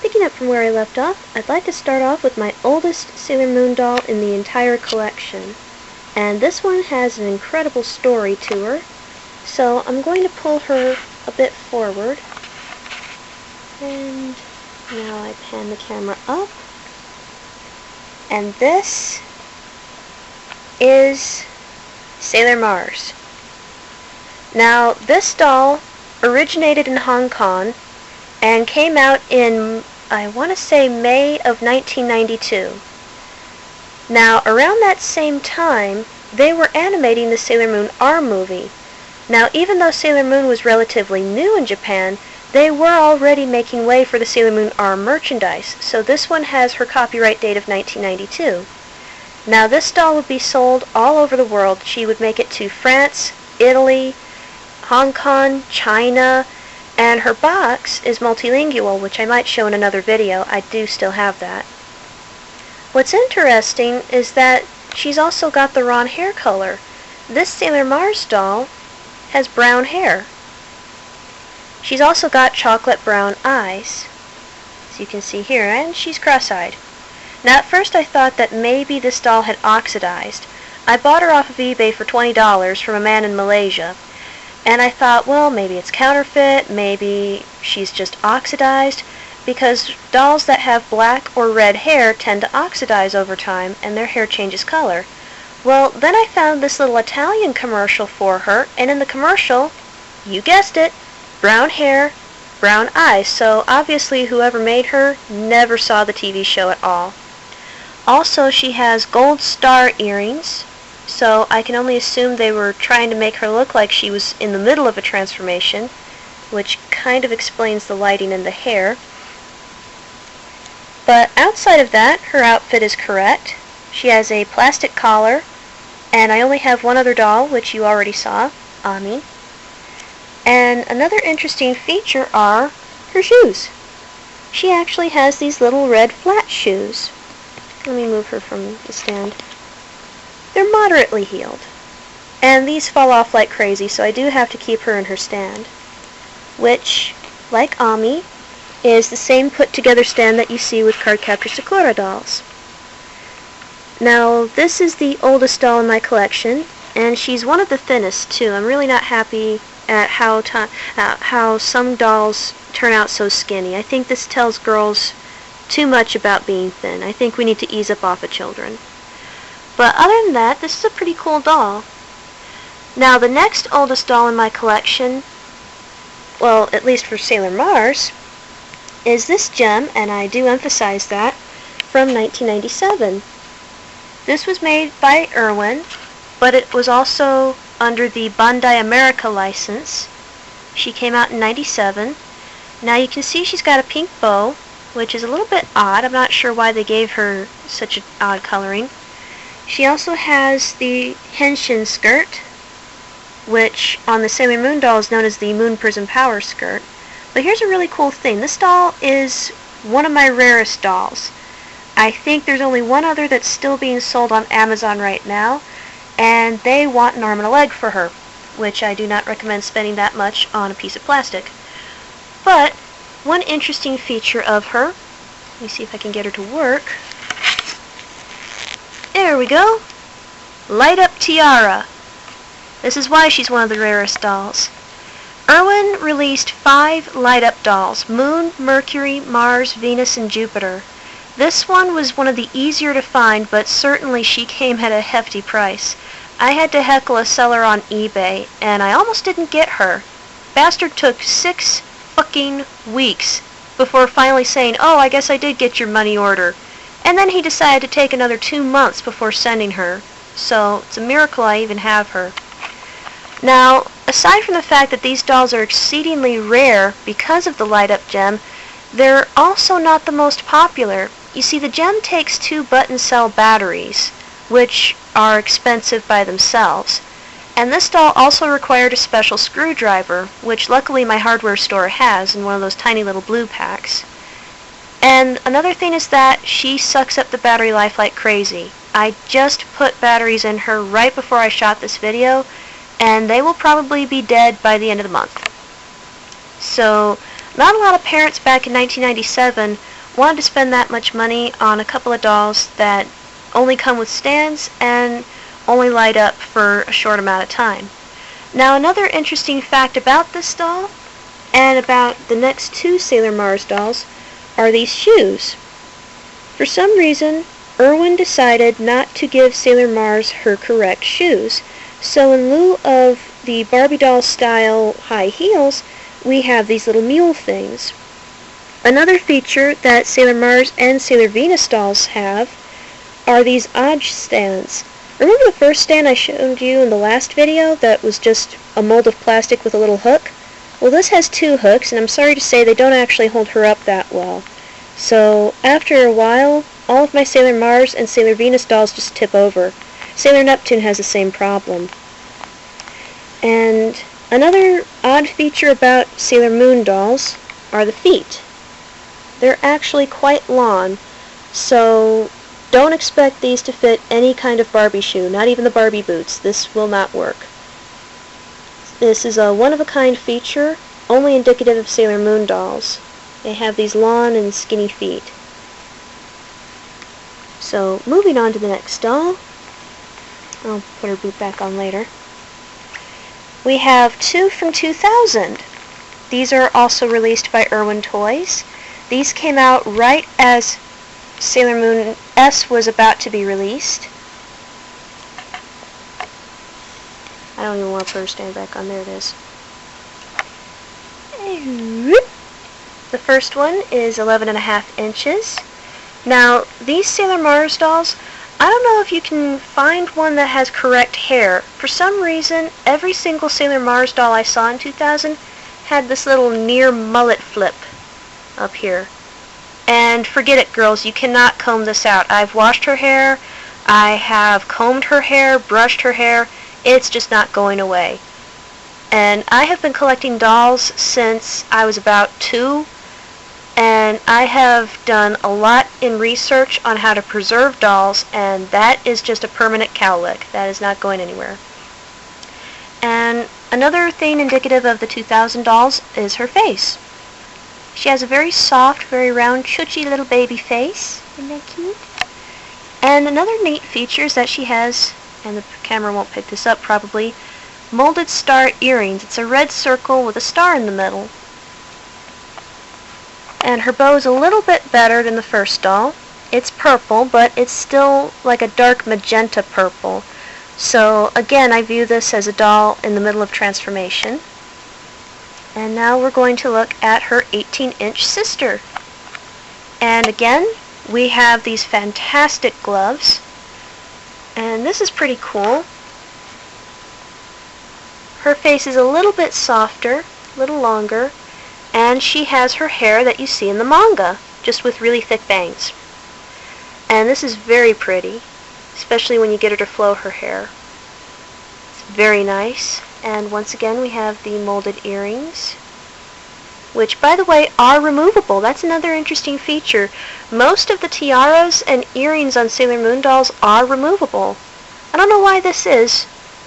Picking up from where I left off, I'd like to start off with my oldest Sailor Moon doll in the entire collection. And this one has an incredible story to her, so I'm going to pull her a bit forward. And now I pan the camera up. And this is Sailor Mars. Now, this doll originated in Hong Kong and came out in, I want to say, May of 1992. Now, around that same time, they were animating the Sailor Moon R movie. Now, even though Sailor Moon was relatively new in Japan, they were already making way for the Sailor Moon R merchandise, so this one has her copyright date of 1992. Now, this doll would be sold all over the world. She would make it to France, Italy, Hong Kong, China, and her box is multilingual, which I might show in another video. I do still have that. What's interesting is that she's also got the wrong hair color. This Sailor Mars doll has brown hair. She's also got chocolate brown eyes, as you can see here, and she's cross-eyed. Now, at first I thought that maybe this doll had oxidized. I bought her off of eBay for $20 from a man in Malaysia. And I thought, well, maybe it's counterfeit, maybe she's just oxidized, because dolls that have black or red hair tend to oxidize over time, and their hair changes color. Well, then I found this little Italian commercial for her, and in the commercial, you guessed it, brown hair, brown eyes, so obviously whoever made her never saw the TV show at all. Also, she has gold star earrings, so I can only assume they were trying to make her look like she was in the middle of a transformation, which kind of explains the lighting in the hair. But outside of that, her outfit is correct. She has a plastic collar, and I only have one other doll, which you already saw, Ami. And another interesting feature are her shoes. She actually has these little red flat shoes. Let me move her from the stand. They're moderately heeled, and these fall off like crazy, so I do have to keep her in her stand, which, like Ami, is the same put-together stand that you see with Cardcaptor Sakura dolls. Now, this is the oldest doll in my collection, and she's one of the thinnest, too. I'm really not happy at how some dolls turn out so skinny. I think this tells girls too much about being thin. I think we need to ease up off of children. But other than that, this is a pretty cool doll. Now, the next oldest doll in my collection, well, at least for Sailor Mars, is this gem, and I do emphasize that, from 1997. This was made by Irwin, but it was also under the Bandai America license. She came out in 97. Now you can see she's got a pink bow, which is a little bit odd. I'm not sure why they gave her such an odd coloring. She also has the henshin skirt, which on the Sailor Moon doll is known as the Moon Prism Power skirt. But here's a really cool thing. This doll is one of my rarest dolls. I think there's only one other that's still being sold on Amazon right now, and they want an arm and a leg for her, which I do not recommend spending that much on a piece of plastic. But one interesting feature of her, let me see if I can get her to work. There we go. Light up tiara. This is why she's one of the rarest dolls. Irwin released 5 light-up dolls: Moon, Mercury, Mars, Venus, and Jupiter. This one was one of the easier to find, but certainly she came at a hefty price. I had to heckle a seller on eBay, and I almost didn't get her. Bastard took 6 fucking weeks before finally saying, "Oh, I guess I did get your money order." And then he decided to take another 2 months before sending her. So it's a miracle I even have her. Now, aside from the fact that these dolls are exceedingly rare because of the light-up gem, they're also not the most popular. You see, the gem takes 2 button cell batteries, which are expensive by themselves. And this doll also required a special screwdriver, which luckily my hardware store has in one of those tiny little blue packs. And another thing is that she sucks up the battery life like crazy. I just put batteries in her right before I shot this video, and they will probably be dead by the end of the month. So, I'm Not a lot of parents back in 1997 wanted to spend that much money on a couple of dolls that only come with stands and only light up for a short amount of time. Now, another interesting fact about this doll and about the next two Sailor Mars dolls are these shoes. For some reason, Irwin decided not to give Sailor Mars her correct shoes, so in lieu of the Barbie doll style high heels, we have these little mule things. Another feature that Sailor Mars and Sailor Venus dolls have are these odd stands. Remember the first stand I showed you in the last video that was just a mold of plastic with a little hook? Well, this has two hooks, and I'm sorry to say they don't actually hold her up that well. So after a while, all of my Sailor Mars and Sailor Venus dolls just tip over. Sailor Neptune has the same problem. And another odd feature about Sailor Moon dolls are the feet. They're actually quite long, so don't expect these to fit any kind of Barbie shoe, not even the Barbie boots. This will not work. This is a one-of-a-kind feature, only indicative of Sailor Moon dolls. They have these long and skinny feet. So, moving on to the next doll. I'll put her boot back on later. We have two from 2000. These are also released by Irwin Toys. These came out right as Sailor Moon S was about to be released. I don't even want to put her stand back on. There it is. The first one is 11.5 inches. Now, these Sailor Mars dolls, I don't know if you can find one that has correct hair. For some reason, every single Sailor Mars doll I saw in 2000 had this little near mullet flip up here. And forget it, girls, you cannot comb this out. I've washed her hair, I have combed her hair, brushed her hair. It's just not going away. And I have been collecting dolls since I was about 2, and I have done a lot in research on how to preserve dolls, and that is just a permanent cowlick. That is not going anywhere. And another thing indicative of the 2000 dolls is her face. She has a very soft, very round, chutchy little baby face. Isn't that cute? And another neat feature is that she has, and the camera won't pick this up probably, molded star earrings. It's a red circle with a star in the middle. And her bow is a little bit better than the first doll. It's purple, but it's still like a dark magenta purple. So again, I view this as a doll in the middle of transformation. And now we're going to look at her 18-inch sister. And again, we have these fantastic gloves. And this is pretty cool. Her face is a little bit softer, a little longer, and she has her hair that you see in the manga, just with really thick bangs. And this is very pretty, especially when you get her to flow her hair. It's very nice. And once again, we have the molded earrings, which, by the way, are removable. That's another interesting feature. Most of the tiaras and earrings on Sailor Moon dolls are removable. I don't know why this is,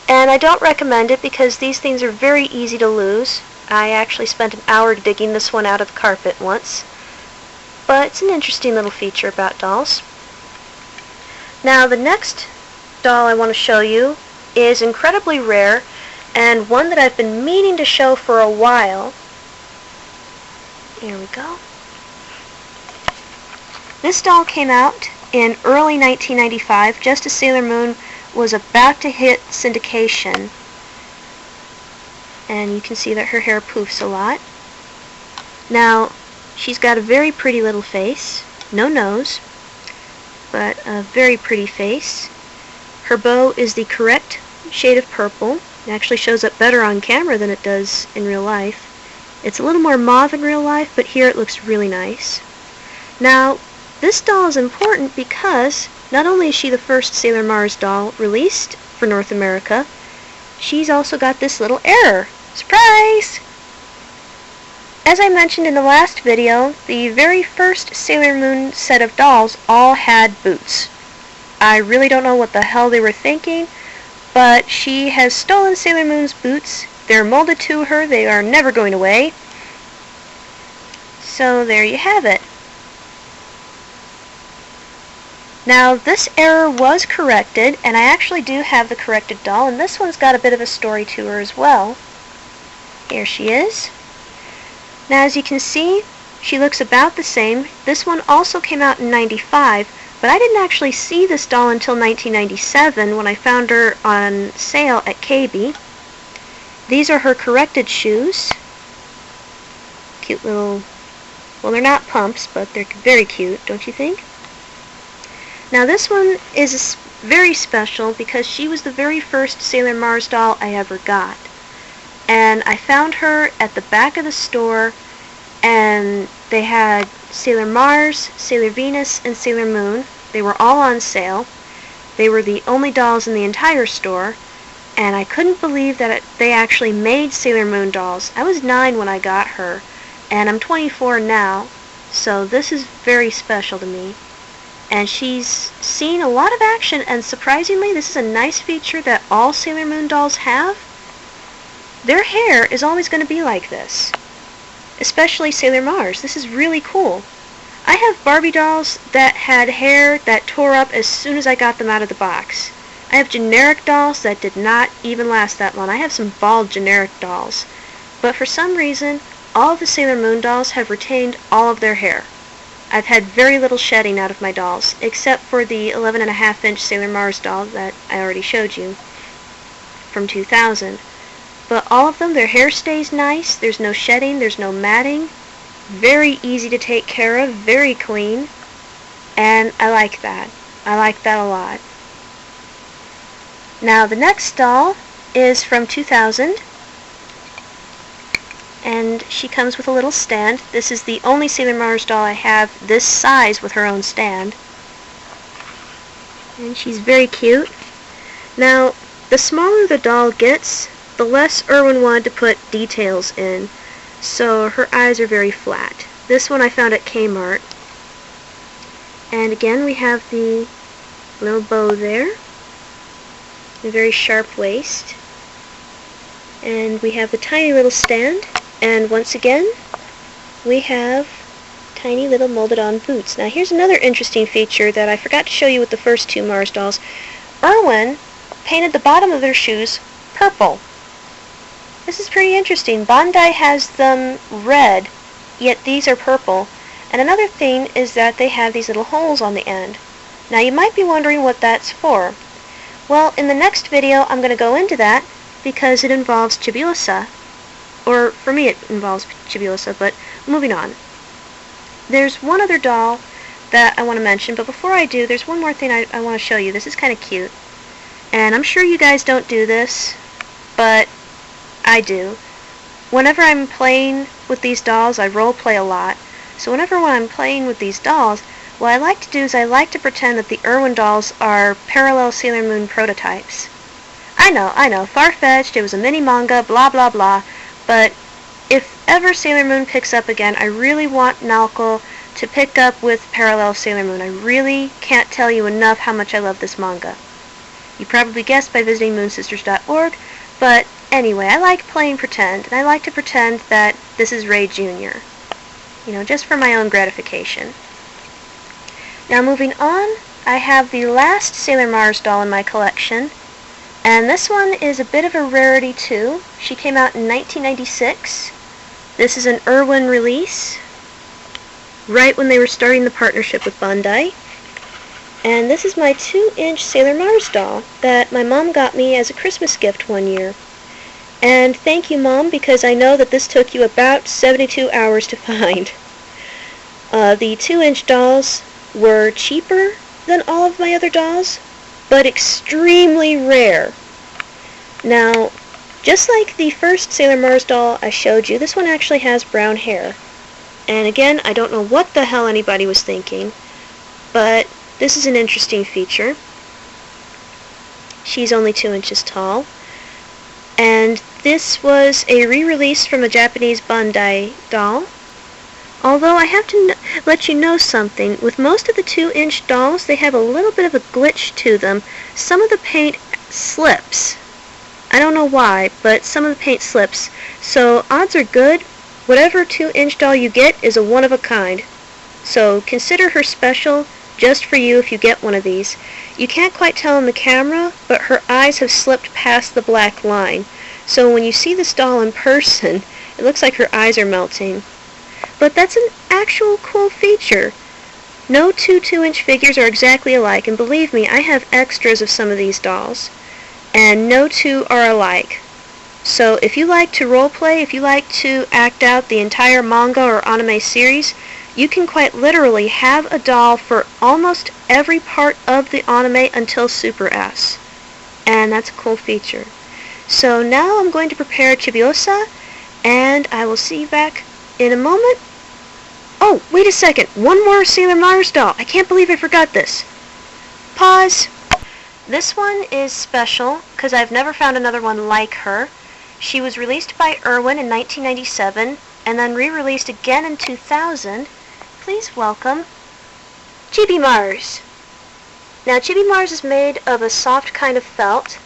and I don't recommend it because these things are very easy to lose. I actually spent an hour digging this one out of the carpet once. But it's an interesting little feature about dolls. Now, the next doll I want to show you is incredibly rare, and one that I've been meaning to show for a while. Here we go. This doll came out in early 1995, just as Sailor Moon was about to hit syndication. And you can see that her hair poofs a lot. Now, she's got a very pretty little face, no nose, but a very pretty face. Her bow is the correct shade of purple. It actually shows up better on camera than it does in real life. It's a little more mauve in real life, but here it looks really nice. Now, this doll is important because not only is she the first Sailor Mars doll released for North America, she's also got this little error. Surprise! As I mentioned in the last video, the very first Sailor Moon set of dolls all had boots. I really don't know what the hell they were thinking, but she has stolen Sailor Moon's boots. They're molded to her. They are never going away. So there you have it. Now this error was corrected, and I actually do have the corrected doll, and this one's got a bit of a story to her as well. Here she is. Now as you can see, she looks about the same. This one also came out in '95, but I didn't actually see this doll until 1997 when I found her on sale at KB. These are her corrected shoes. Cute little, well, they're not pumps, but they're very cute, don't you think? Now this one is very special because she was the very first Sailor Mars doll I ever got. And I found her at the back of the store, and they had Sailor Mars, Sailor Venus, and Sailor Moon. They were all on sale. They were the only dolls in the entire store, and I couldn't believe that they actually made Sailor Moon dolls. I was 9 when I got her, and I'm 24 now, so this is very special to me. And she's seen a lot of action, and surprisingly, this is a nice feature that all Sailor Moon dolls have. Their hair is always going to be like this, especially Sailor Mars. This is really cool. I have Barbie dolls that had hair that tore up as soon as I got them out of the box. I have generic dolls that did not even last that long. I have some bald generic dolls. But for some reason, all of the Sailor Moon dolls have retained all of their hair. I've had very little shedding out of my dolls, except for the 11.5-inch Sailor Mars doll that I already showed you from 2000. But all of them, their hair stays nice, there's no shedding, there's no matting, very easy to take care of, very clean, and I like that. I like that a lot. Now the next doll is from 2000, and she comes with a little stand. This is the only Sailor Mars doll I have this size with her own stand. And she's very cute. Now, the smaller the doll gets, the less Irwin wanted to put details in, so her eyes are very flat. This one I found at Kmart. And again, we have the little bow there, a very sharp waist, and we have the tiny little stand, and once again, we have tiny little molded on boots. Now here's another interesting feature that I forgot to show you with the first two Mars dolls. Irwin painted the bottom of their shoes purple. This is pretty interesting. Bandai has them red, yet these are purple. And another thing is that they have these little holes on the end. Now you might be wondering what that's for. Well, in the next video I'm going to go into that because it involves Chibiusa. Or, for me it involves Chibiusa, but moving on. There's one other doll that I want to mention, but before I do, there's one more thing I want to show you. This is kind of cute. And I'm sure you guys don't do this, but I do. Whenever I'm playing with these dolls, I role play a lot. So when I'm playing with these dolls, what I like to do is I like to pretend that the Irwin dolls are parallel Sailor Moon prototypes. I know, far-fetched, it was a mini manga, blah blah blah, but if ever Sailor Moon picks up again, I really want Naoko to pick up with parallel Sailor Moon. I really can't tell you enough how much I love this manga. You probably guessed by visiting moonsisters.org, but anyway, I like playing pretend, and I like to pretend that this is Ray Jr. You know, just for my own gratification. Now moving on, I have the last Sailor Mars doll in my collection, and this one is a bit of a rarity too. She came out in 1996. This is an Irwin release, right when they were starting the partnership with Bandai. And this is my 2-inch Sailor Mars doll that my mom got me as a Christmas gift one year. And thank you, Mom, because I know that this took you about 72 hours to find. The 2-inch dolls were cheaper than all of my other dolls, but extremely rare. Now, just like the first Sailor Mars doll I showed you, this one actually has brown hair. And again, I don't know what the hell anybody was thinking, but this is an interesting feature. She's only 2 inches tall. And this was a re-release from a Japanese Bandai doll. Although I have to let you know something, with most of the 2-inch dolls, they have a little bit of a glitch to them. Some of the paint slips. I don't know why, but some of the paint slips. So odds are good Whatever 2-inch doll you get is a one-of-a-kind. So consider her special just for you if you get one of these. You can't quite tell in the camera, but her eyes have slipped past the black line. So when you see this doll in person, it looks like her eyes are melting. But that's an actual cool feature. No two 2-inch figures are exactly alike, and believe me, I have extras of some of these dolls. And no two are alike. So if you like to roleplay, if you like to act out the entire manga or anime series, you can quite literally have a doll for almost every part of the anime until Super S. And that's a cool feature. So now I'm going to prepare Chibiosa, and I will see you back in a moment. Oh, wait a second. One more Sailor Mars doll. I can't believe I forgot this. Pause. This one is special because I've never found another one like her. She was released by Irwin in 1997 and then re-released again in 2000. Please welcome Chibi Mars. Now Chibi Mars is made of a soft kind of felt,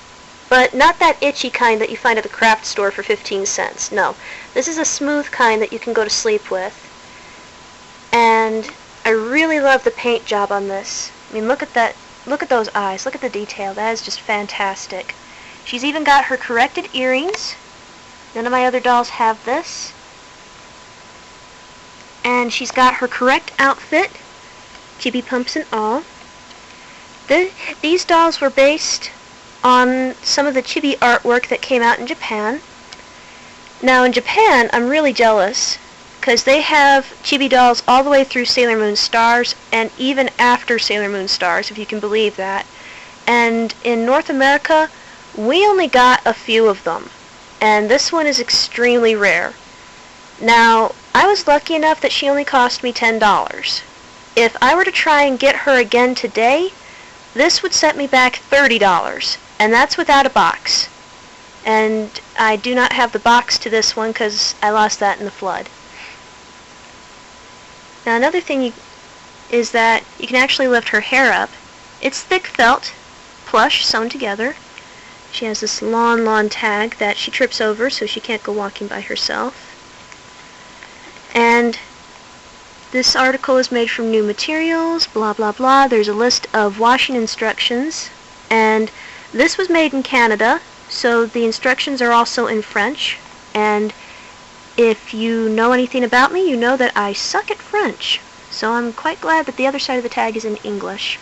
but not that itchy kind that you find at the craft store for 15 cents. No, this is a smooth kind that you can go to sleep with. And I really love the paint job on this. I mean, look at that. Look at those eyes. Look at the detail. That is just fantastic. She's even got her corrected earrings. None of my other dolls have this. And she's got her correct outfit. Chibi pumps and all. These dolls were based on some of the chibi artwork that came out in Japan. Now in Japan, I'm really jealous because they have chibi dolls all the way through Sailor Moon Stars and even after Sailor Moon Stars, if you can believe that. And in North America, we only got a few of them. And this one is extremely rare. Now, I was lucky enough that she only cost me $10. If I were to try and get her again today, this would set me back $30, and that's without a box. And I do not have the box to this one because I lost that in the flood. Now another thing is that you can actually lift her hair up. It's thick felt, plush, sewn together. She has this lawn tag that she trips over so she can't go walking by herself. And this article is made from new materials, blah blah blah. There's a list of washing instructions, and this was made in Canada, so the instructions are also in French. And if you know anything about me, you know that I suck at French, so I'm quite glad that the other side of the tag is in English.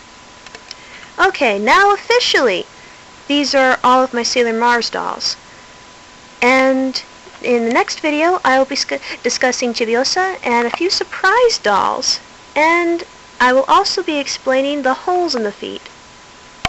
Okay, now officially, these are all of my Sailor Mars dolls. And in the next video, I will be discussing Chibiosa and a few surprise dolls, and I will also be explaining the holes in the feet.